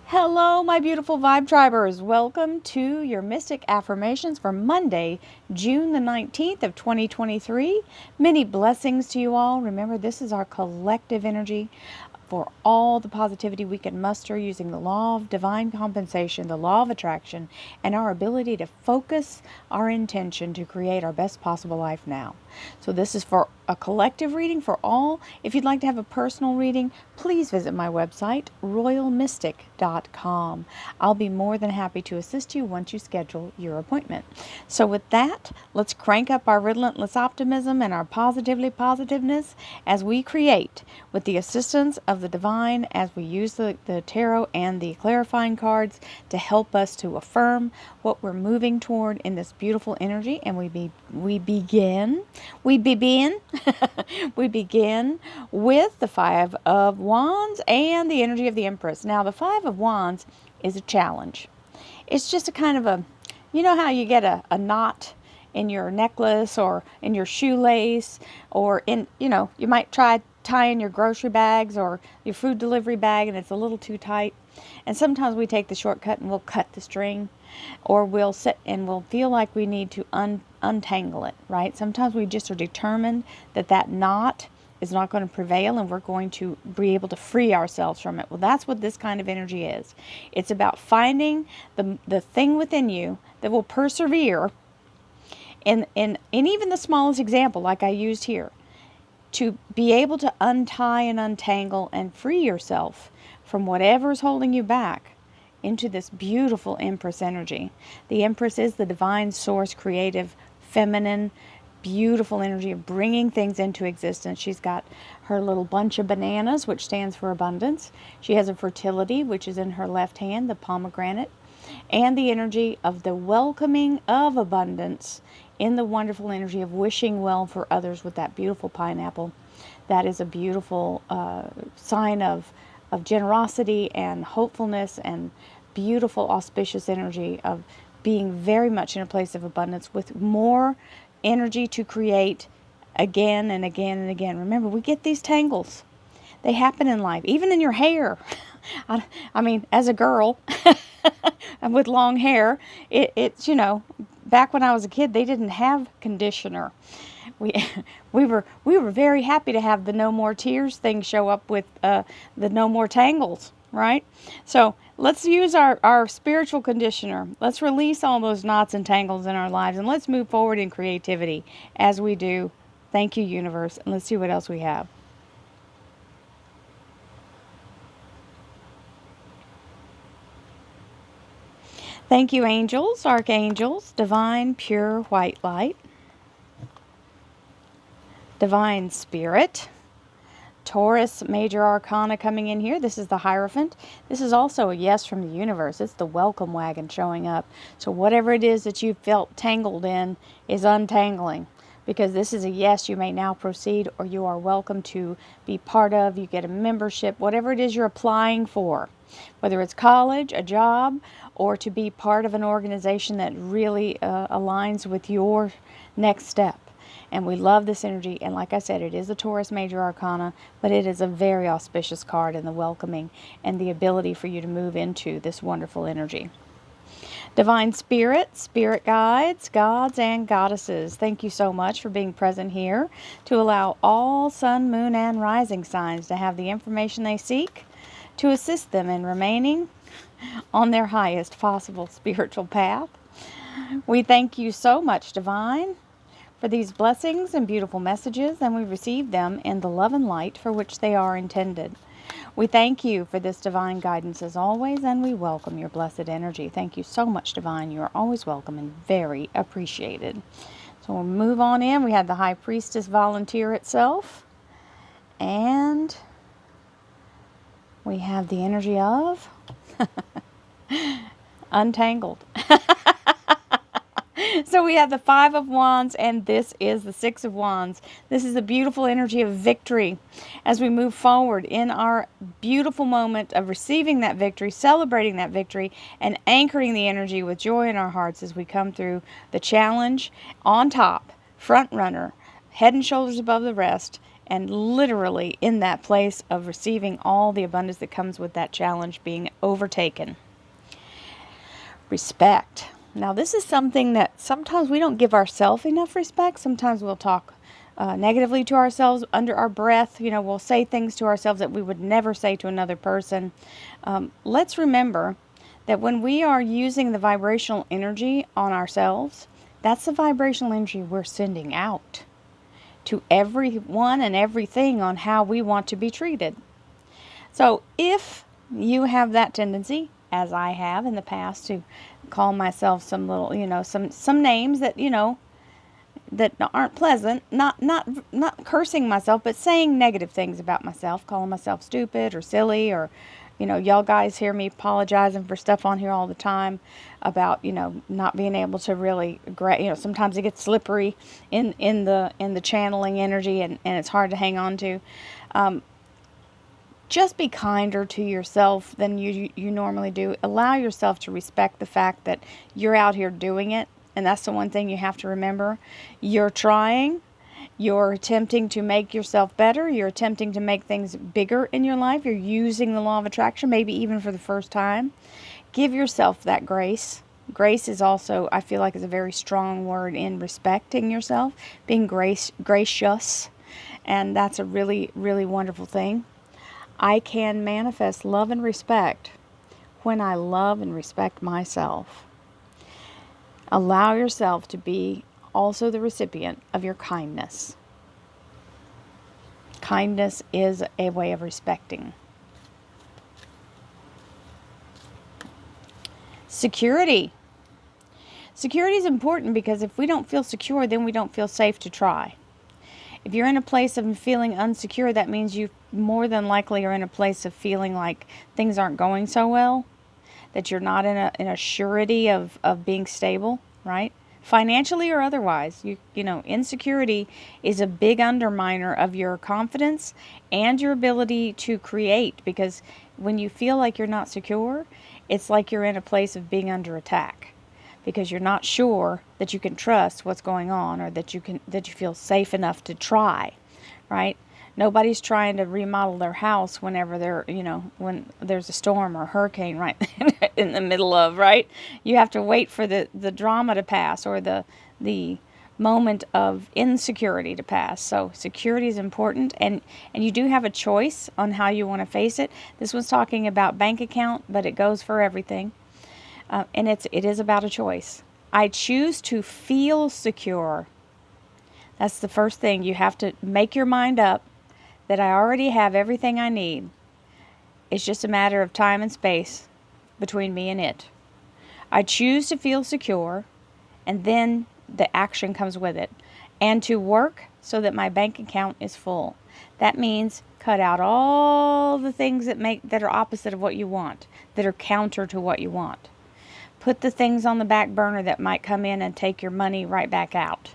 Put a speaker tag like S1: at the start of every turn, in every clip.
S1: Hello, my beautiful Vibe Tribers. Welcome to your Mystic Affirmations for Monday, June the 19th of 2023. Many blessings to you all. Remember, this is our collective energy for all the positivity we can muster using the law of divine compensation, the law of attraction, and our ability to focus our intention to create our best possible life now. So this is for a collective reading for all. If you'd like to have a personal reading, please visit my website, royalmystic.com. I'll be more than happy to assist you once you schedule your appointment. So with that, let's crank up our relentless optimism and our positiveness as we create with the assistance of the divine, as we use the tarot and the clarifying cards to help us to affirm what we're moving toward in this beautiful energy. And we begin we begin with the Five of Wands and the energy of the Empress. Now, the Five of Wands is a challenge. It's just a kind of a, you know how you get a knot in your necklace or in your shoelace, or in, you might try tying your grocery bags or your food delivery bag and it's a little too tight. And sometimes we take the shortcut and we'll cut the string, or we'll sit and we'll feel like we need to untangle it, right? Sometimes we just are determined that that knot is not going to prevail and we're going to be able to free ourselves from it. Well, that's what this kind of energy is. It's about finding the thing within you that will persevere in even the smallest example like I used here, to be able to untie and untangle and free yourself from whatever is holding you back into this beautiful Empress energy. The Empress is the divine source, creative, feminine, beautiful energy of bringing things into existence. She's got her little bunch of bananas, which stands for abundance. She has a fertility, which is in her left hand, the pomegranate, and the energy of the welcoming of abundance in the wonderful energy of wishing well for others with that beautiful pineapple. That is a beautiful sign of generosity and hopefulness and beautiful auspicious energy of being very much in a place of abundance with more energy to create again and again and again. Remember, we get these tangles. They happen in life, even in your hair. I mean, as a girl with long hair, it's, back when I was a kid, they didn't have conditioner. We were very happy to have the No More Tears thing show up with the No More Tangles, right? So let's use our spiritual conditioner. Let's release all those knots and tangles in our lives, and let's move forward in creativity as we do. Thank you, universe. And let's see what else we have. Thank you, angels, archangels, divine, pure white light, divine spirit, Taurus major arcana coming in here. This is the Hierophant. This is also a yes from the universe. It's the welcome wagon showing up. So whatever it is that you felt tangled in is untangling, because this is a yes. You may now proceed, or you are welcome to be part of. You get a membership, whatever it is you're applying for, whether it's college, a job, or to be part of an organization that really aligns with your next step. And we love this energy. And like I said, it is a Taurus major arcana, but it is a very auspicious card in the welcoming and the ability for you to move into this wonderful energy. Divine Spirit, Spirit Guides, Gods, and Goddesses, thank you so much for being present here to allow all sun, moon, and rising signs to have the information they seek to assist them in remaining on their highest possible spiritual path. We thank you so much, Divine, for these blessings and beautiful messages, and we receive them in the love and light for which they are intended. We thank you for this divine guidance as always, and we welcome your blessed energy. Thank you so much, Divine. You are always welcome and very appreciated. So we'll move on in. We had the High Priestess volunteer itself, and we have the energy of untangled. So we have the Five of Wands, and this is the Six of Wands. This is the beautiful energy of victory as we move forward in our beautiful moment of receiving that victory, celebrating that victory, and anchoring the energy with joy in our hearts as we come through the challenge on top, front runner, head and shoulders above the rest, and literally in that place of receiving all the abundance that comes with that challenge being overtaken. Respect. Now, this is something that sometimes we don't give ourselves enough respect. Sometimes we'll talk negatively to ourselves under our breath. We'll say things to ourselves that we would never say to another person. Let's remember that when we are using the vibrational energy on ourselves, that's the vibrational energy we're sending out to everyone and everything on how we want to be treated. So if you have that tendency, as I have in the past, to call myself some little, some names that, that aren't pleasant, not cursing myself, but saying negative things about myself, calling myself stupid or silly, or, y'all guys hear me apologizing for stuff on here all the time about, not being able to really, sometimes it gets slippery in the channeling energy, and it's hard to hang on to. Just be kinder to yourself than you normally do. Allow yourself to respect the fact that you're out here doing it. And that's the one thing you have to remember. You're trying. You're attempting to make yourself better. You're attempting to make things bigger in your life. You're using the law of attraction, maybe even for the first time. Give yourself that grace. Grace is also, I feel like, is a very strong word in respecting yourself, being gracious. And that's a really, really wonderful thing. I can manifest love and respect when I love and respect myself. Allow yourself to be also the recipient of your kindness. Kindness is a way of respecting. Security. Security is important because if we don't feel secure, then we don't feel safe to try. If you're in a place of feeling unsecure, that means you more than likely are in a place of feeling like things aren't going so well, that you're not in a surety of being stable, right? Financially or otherwise. Insecurity is a big underminer of your confidence and your ability to create, because when you feel like you're not secure, it's like you're in a place of being under attack, because you're not sure that you can trust what's going on, or that you feel safe enough to try, right? Nobody's trying to remodel their house whenever when there's a storm or a hurricane right in the middle of, right? You have to wait for the drama to pass, or the moment of insecurity to pass. So security is important, and you do have a choice on how you want to face it. This was talking about bank account, but it goes for everything. And it is about a choice. I choose to feel secure. That's the first thing. You have to make your mind up that I already have everything I need. It's just a matter of time and space between me and it. I choose to feel secure, and then the action comes with it. And to work so that my bank account is full. That means cut out all the things that are opposite of what you want, that are counter to what you want. Put the things on the back burner that might come in and take your money right back out.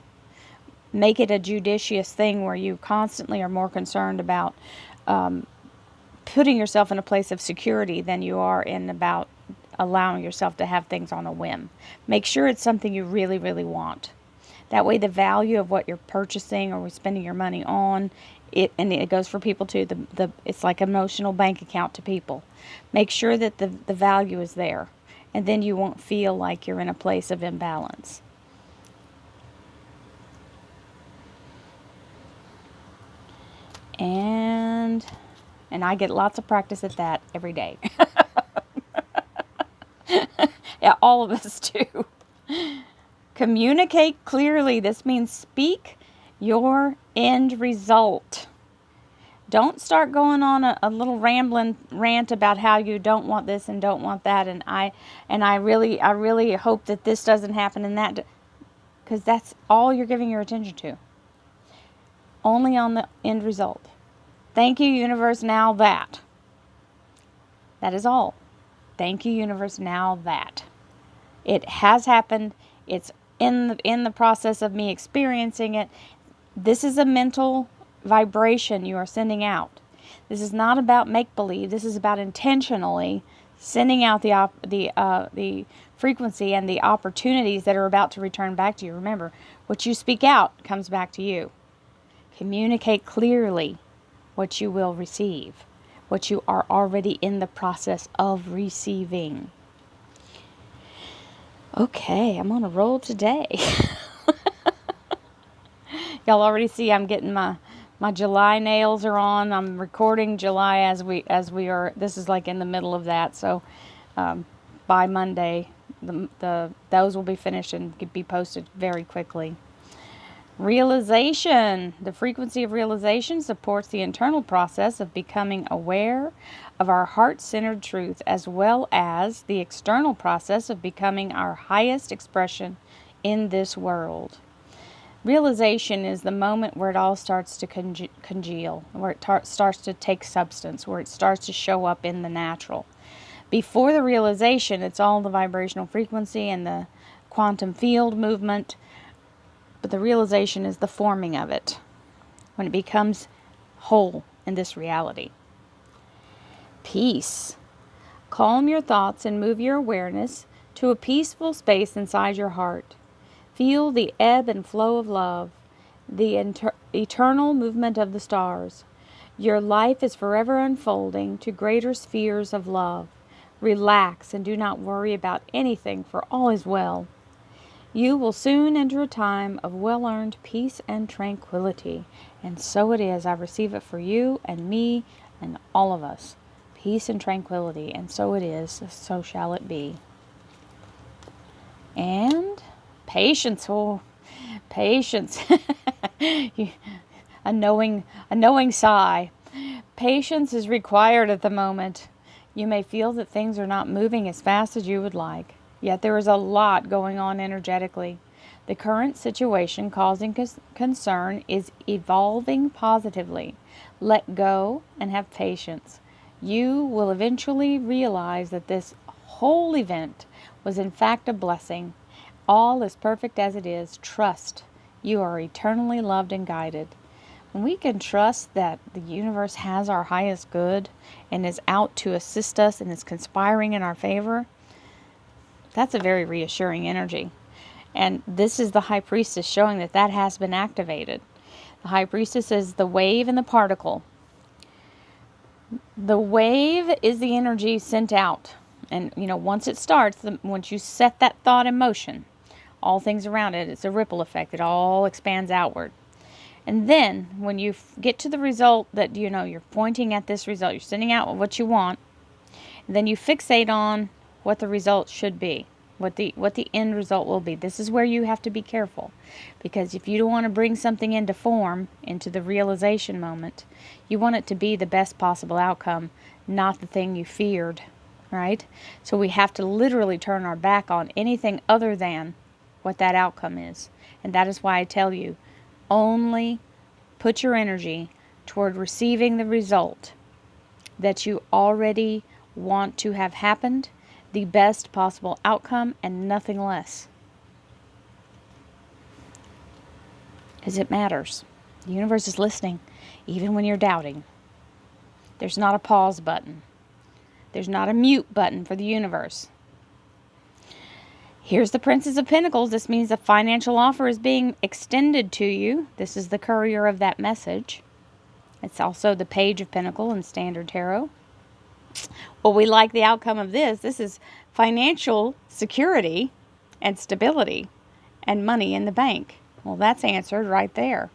S1: Make it a judicious thing where you constantly are more concerned about putting yourself in a place of security than you are in about allowing yourself to have things on a whim. Make sure it's something you really, really want. That way the value of what you're purchasing or spending your money on, and it goes for people too, it's like emotional bank account to people. Make sure that the value is there. And then you won't feel like you're in a place of imbalance. And I get lots of practice at that every day. Yeah, all of us do. Communicate clearly. This means speak your end result. Don't start going on a little rambling rant about how you don't want this and don't want that, and I really hope that this doesn't happen and that, because that's all you're giving your attention to. Only on the end result. Thank you, universe, now that. That is all. Thank you, universe, now that. It has happened. It's in the process of me experiencing it. This is a mental vibration you are sending out. This is not about make-believe. This is about intentionally sending out the frequency and the opportunities that are about to return back to you. Remember, what you speak out comes back to you. Communicate clearly what you will receive, what you are already in the process of receiving. Okay, I'm on a roll today. Y'all already see I'm getting my July nails are on. I'm recording July as we are. This is like in the middle of that. So by Monday, those will be finished and be posted very quickly. Realization. The frequency of realization supports the internal process of becoming aware of our heart-centered truth, as well as the external process of becoming our highest expression in this world. Realization is the moment where it all starts to congeal, where it starts to take substance, where it starts to show up in the natural. Before the realization, it's all the vibrational frequency and the quantum field movement, but the realization is the forming of it, when it becomes whole in this reality. Peace. Calm your thoughts and move your awareness to a peaceful space inside your heart. Feel the ebb and flow of love, the eternal movement of the stars. Your life is forever unfolding to greater spheres of love. Relax and do not worry about anything, for all is well. You will soon enter a time of well-earned peace and tranquility. And so it is. I receive it for you and me and all of us. Peace and tranquility. And so it is. So shall it be. And patience. Oh, patience. a knowing sigh. Patience is required at the moment. You may feel that things are not moving as fast as you would like. Yet there is a lot going on energetically. The current situation causing concern is evolving positively. Let go and have patience. You will eventually realize that this whole event was in fact a blessing. All is perfect as it is. Trust. You are eternally loved and guided. When we can trust that the universe has our highest good and is out to assist us and is conspiring in our favor, that's a very reassuring energy. And this is the High Priestess showing that that has been activated. The High Priestess is the wave and the particle. The wave is the energy sent out. And, once it starts, once you set that thought in motion, all things around it, it's a ripple effect. It all expands outward. And then when you get to the result that, you're pointing at this result, you're sending out what you want, and then you fixate on what the result should be, what the end result will be. This is where you have to be careful, because if you don't want to bring something into form, into the realization moment, you want it to be the best possible outcome, not the thing you feared, right? So we have to literally turn our back on anything other than what that outcome is. And that is why I tell you, only put your energy toward receiving the result that you already want to have happened, the best possible outcome, and nothing less. Because it matters. The universe is listening, even when you're doubting. There's not a pause button. There's not a mute button for the universe. Here's the Princess of Pentacles. This means a financial offer is being extended to you. This is the courier of that message. It's also the Page of Pentacles in Standard Tarot. Well, we like the outcome of this. This is financial security and stability and money in the bank. Well, that's answered right there.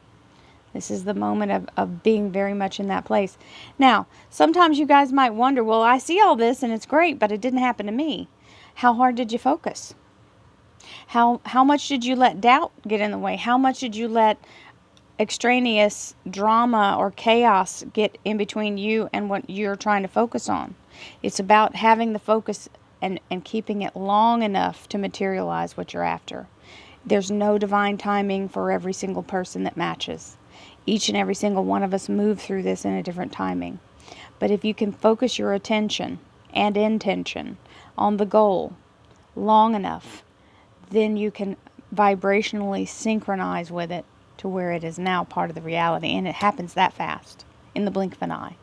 S1: This is the moment of being very much in that place. Now, sometimes you guys might wonder, well, I see all this and it's great, but it didn't happen to me. How hard did you focus? How much did you let doubt get in the way? How much did you let extraneous drama or chaos get in between you and what you're trying to focus on? It's about having the focus and keeping it long enough to materialize what you're after. There's no divine timing for every single person that matches. Each and every single one of us move through this in a different timing. But if you can focus your attention and intention on the goal long enough, then you can vibrationally synchronize with it to where it is now part of the reality. And it happens that fast, in the blink of an eye.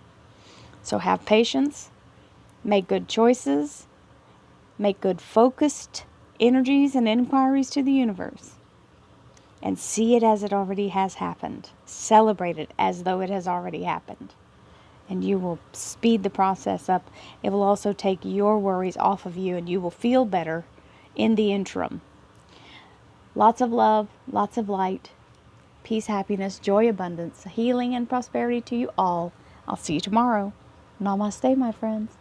S1: So have patience, make good choices, make good focused energies and inquiries to the universe. and see it as it already has happened. Celebrate it as though it has already happened. And you will speed the process up. It will also take your worries off of you, and you will feel better in the interim. Lots of love, lots of light, peace, happiness, joy, abundance, healing, and prosperity to you all. I'll see you tomorrow. Namaste, my friends.